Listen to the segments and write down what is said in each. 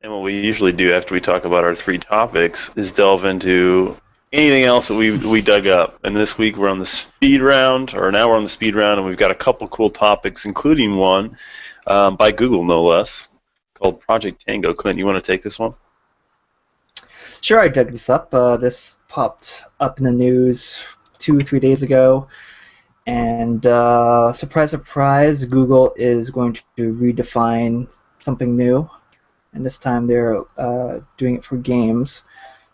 And what we usually do after we talk about our 3 topics is delve into anything else that we dug up. And this week we're on the speed round, or now we're on the speed round, and we've got a couple cool topics, including one by Google, no less, called Project Tango. Clint, you want to take this one? Sure, I dug this up. This popped up in the news 2-3 days ago. And surprise, surprise, Google is going to redefine something new. And this time they're doing it for games.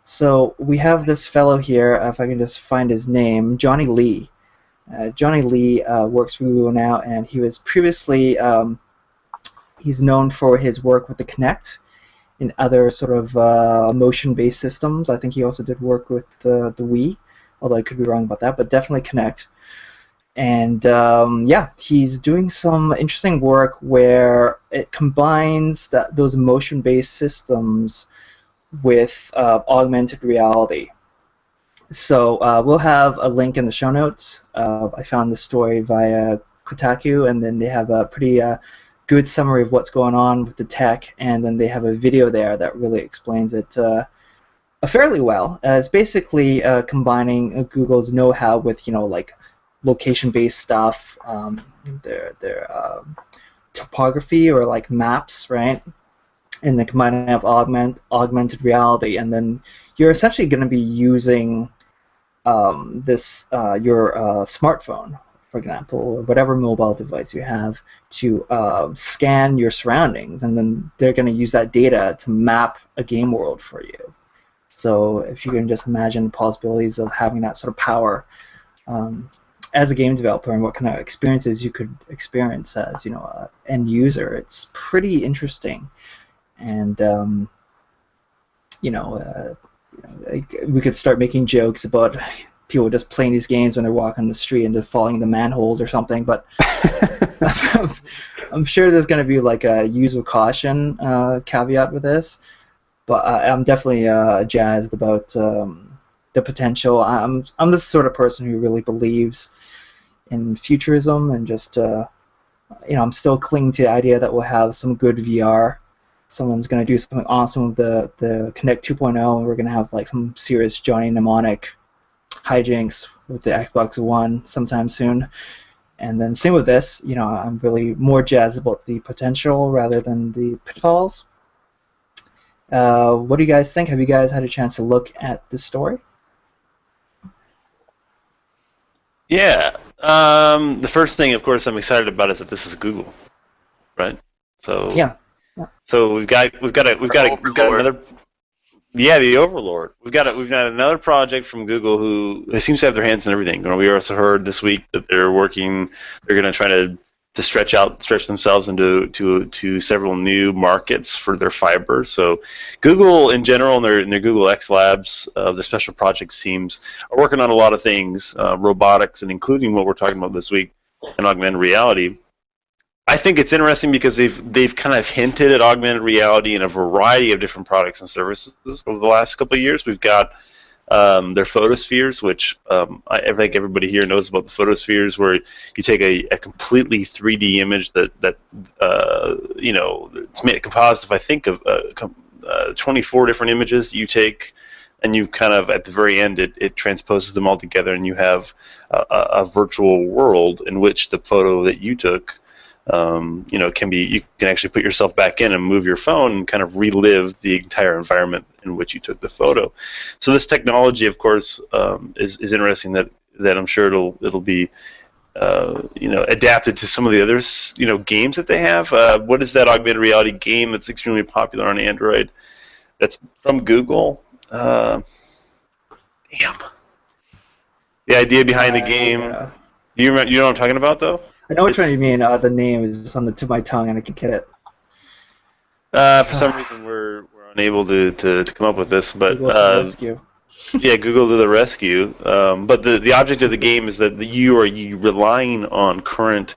So we have this fellow here, if I can just find his name, Johnny Lee. Johnny Lee works for Google now, and he was previously, he's known for his work with the Kinect and other sort of motion-based systems. I think he also did work with the Wii, although I could be wrong about that, but definitely Kinect. And yeah, he's doing some interesting work where it combines those motion-based systems with augmented reality. So we'll have a link in the show notes. I found this story via Kotaku, and then they have a pretty good summary of what's going on with the tech, and then they have a video there that really explains it fairly well. It's basically combining Google's know-how with, like location-based stuff, their topography or like maps, right? And then combining of augmented reality, and then you're essentially going to be using this your smartphone, for example, or whatever mobile device you have, to scan your surroundings, and then they're going to use that data to map a game world for you. So if you can just imagine the possibilities of having that sort of power as a game developer, and what kind of experiences you could experience as an end user, it's pretty interesting. And we could start making jokes about people just playing these games when they're walking the street and just falling in the manholes or something. But I'm sure there's going to be like a use with caution caveat with this. But I'm definitely jazzed about the potential. I'm the sort of person who really believes in futurism, and just I'm still clinging to the idea that we'll have some good VR. Someone's going to do something awesome with the Kinect 2.0, and we're going to have like some serious Johnny Mnemonic hijinks with the Xbox One sometime soon. And then same with this, I'm really more jazzed about the potential rather than the pitfalls. What do you guys think? Have you guys had a chance to look at this story? Yeah. The first thing, of course, I'm excited about is that this is Google, right? So yeah. So we've got another. Yeah, the Overlord. We've got another project from Google who seems to have their hands in everything. We also heard this week that they're going to try to stretch themselves into several new markets for their fiber. So Google in general and their Google X Labs, the special projects teams, are working on a lot of things, robotics, and including what we're talking about this week, and augmented reality. I think it's interesting because they've kind of hinted at augmented reality in a variety of different products and services over the last couple of years. We've got their photospheres, which I think everybody here knows about the photospheres, where you take a completely 3D image that it's made composed of, I think, of 24 different images that you take, and you kind of at the very end it transposes them all together, and you have a virtual world in which the photo that you took. You can actually put yourself back in and move your phone and kind of relive the entire environment in which you took the photo. So this technology, of course, is interesting. That I'm sure it'll be adapted to some of the others games that they have. What is that augmented reality game that's extremely popular on Android? That's from Google. Damn. The idea behind the game. Yeah. Do you know what I'm talking about, though? I know which one you mean. The name is just on the tip of my tongue, and I can get it. For some reason, we're unable to come up with this, but Google to the rescue. Yeah, Google to the rescue. But the object of the game is that you relying on current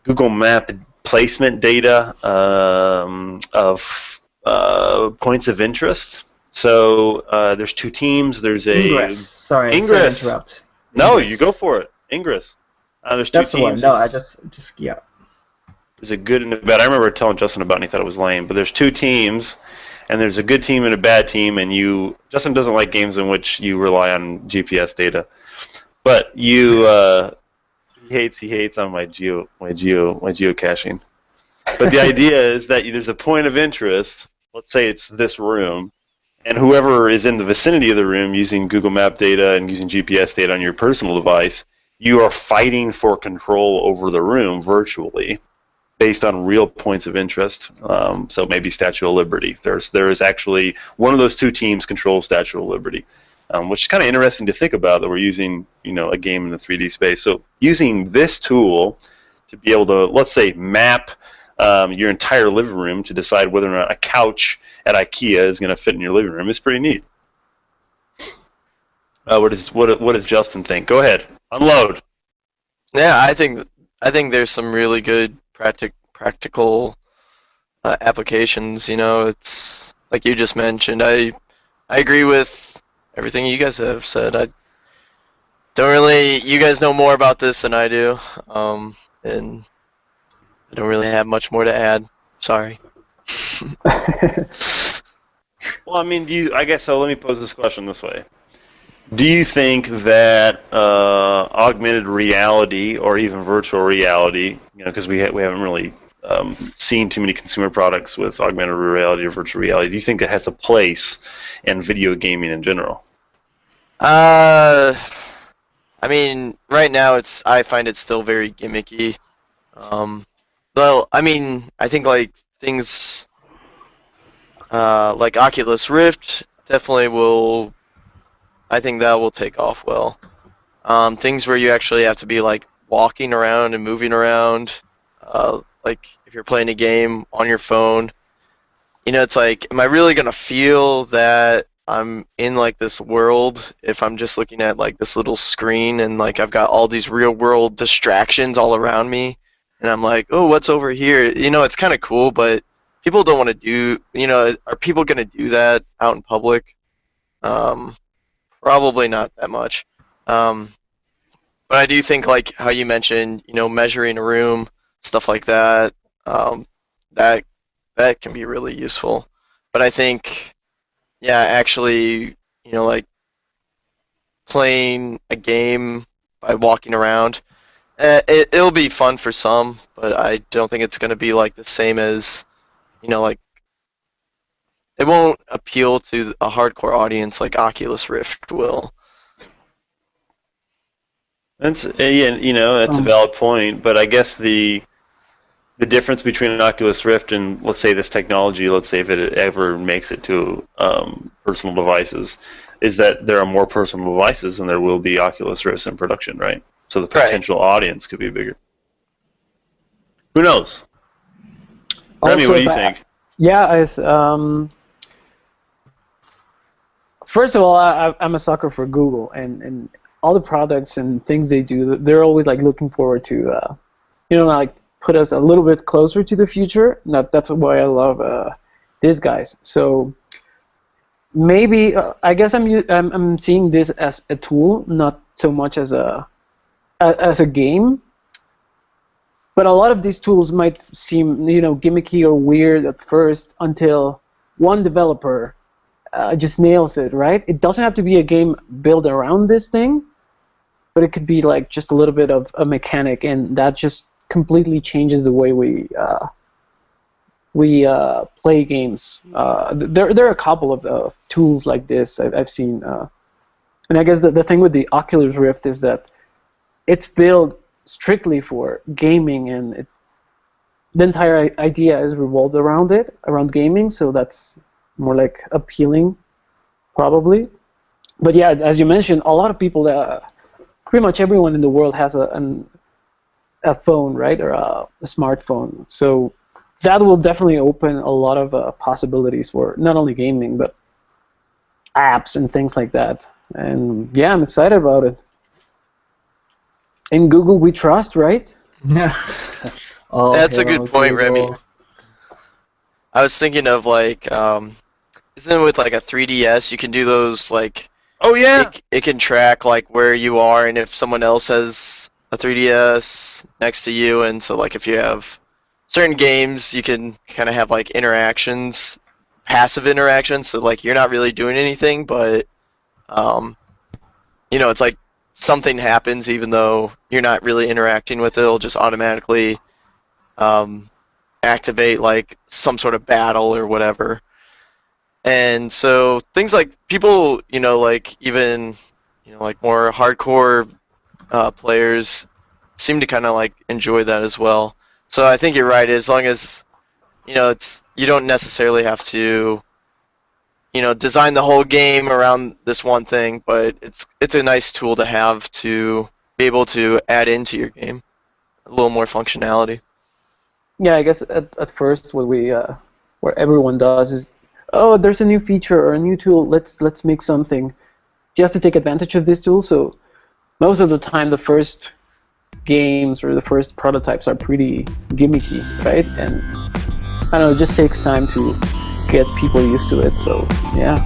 Google Map placement data of points of interest. So there's 2 teams. There's Ingress. Sorry to interrupt. No, you go for it. Ingress. There's 2 That's teams. the one. No, I just yeah. there's a good and a bad. I remember telling Justin about it and he thought it was lame, but there's two teams, and there's a good team and a bad team, and Justin doesn't like games in which you rely on GPS data, but he hates on my geocaching. But the idea is that there's a point of interest. Let's say it's this room, and whoever is in the vicinity of the room using Google Map data and using GPS data on your personal device, you are fighting for control over the room virtually, based on real points of interest. So maybe Statue of Liberty. There is actually one of those two teams controls Statue of Liberty, which is kind of interesting to think about that we're using a game in the 3D space. So using this tool to be able to, let's say, map your entire living room to decide whether or not a couch at IKEA is going to fit in your living room is pretty neat. What does Justin think? Go ahead, unload. Yeah, I think there's some really good practical applications. It's like you just mentioned. I agree with everything you guys have said. I don't really. You guys know more about this than I do, and I don't really have much more to add. Sorry. Well, I mean, I guess so. Let me pose this question this way. Do you think that augmented reality or even virtual reality, because we haven't really seen too many consumer products with augmented reality or virtual reality, do you think that has a place in video gaming in general? I mean, right now I find it still very gimmicky. Well, I mean, I think like things like Oculus Rift definitely will. I think that will take off well. Things where you actually have to be like walking around and moving around, like if you're playing a game on your phone, it's like, am I really gonna feel that I'm in like this world if I'm just looking at like this little screen and like I've got all these real world distractions all around me, and I'm like, oh, what's over here? It's kind of cool, but people don't want to do. Are people gonna do that out in public? Probably not that much. But I do think, like how you mentioned, measuring a room, stuff like that, that can be really useful. But I think, yeah, actually, like playing a game by walking around, it'll be fun for some, but I don't think it's going to be like the same as, like it won't appeal to a hardcore audience like Oculus Rift will. That's that's a valid point, but I guess the difference between an Oculus Rift and, let's say, this technology, let's say if it ever makes it to personal devices, is that there are more personal devices than there will be Oculus Rifts in production, right? So the potential audience could be bigger. Who knows? Remi, what do you think? Yeah, first of all, I'm a sucker for Google, and all the products and things they do, they're always like looking forward to, like put us a little bit closer to the future. That's why I love these guys. So maybe I guess I'm seeing this as a tool, not so much as a game. But a lot of these tools might seem gimmicky or weird at first until one developer just nails it, right? It doesn't have to be a game built around this thing, but it could be like just a little bit of a mechanic, and that just completely changes the way we play games. There are a couple of tools like this I've seen, and I guess the thing with the Oculus Rift is that it's built strictly for gaming, and the entire idea is revolved around gaming, so that's more like appealing, probably. But yeah, as you mentioned, a lot of people, pretty much everyone in the world has a phone, right, or a smartphone. So that will definitely open a lot of possibilities for not only gaming, but apps and things like that. And yeah, I'm excited about it. In Google we trust, right? That's a good point, Remi. I was thinking of like, isn't it with like a 3DS you can do those like? Oh yeah. It can track like where you are, and if someone else has a 3DS next to you, and so like if you have certain games you can kind of have like interactions, passive interactions, so like you're not really doing anything, but you know, it's like something happens even though you're not really interacting with it. It'll just automatically activate like some sort of battle or whatever. And so things like people, you know, like even, you know, like more hardcore players seem to kind of like enjoy that as well. So I think you're right. As long as, you know, you don't necessarily have to, you know, design the whole game around this one thing, but it's a nice tool to have to be able to add into your game a little more functionality. Yeah, I guess at first what everyone does is, oh, there's a new feature or a new tool. Let's make something just to take advantage of this tool. So most of the time, the first games or the first prototypes are pretty gimmicky, right? And I don't know, it just takes time to get people used to it. So yeah.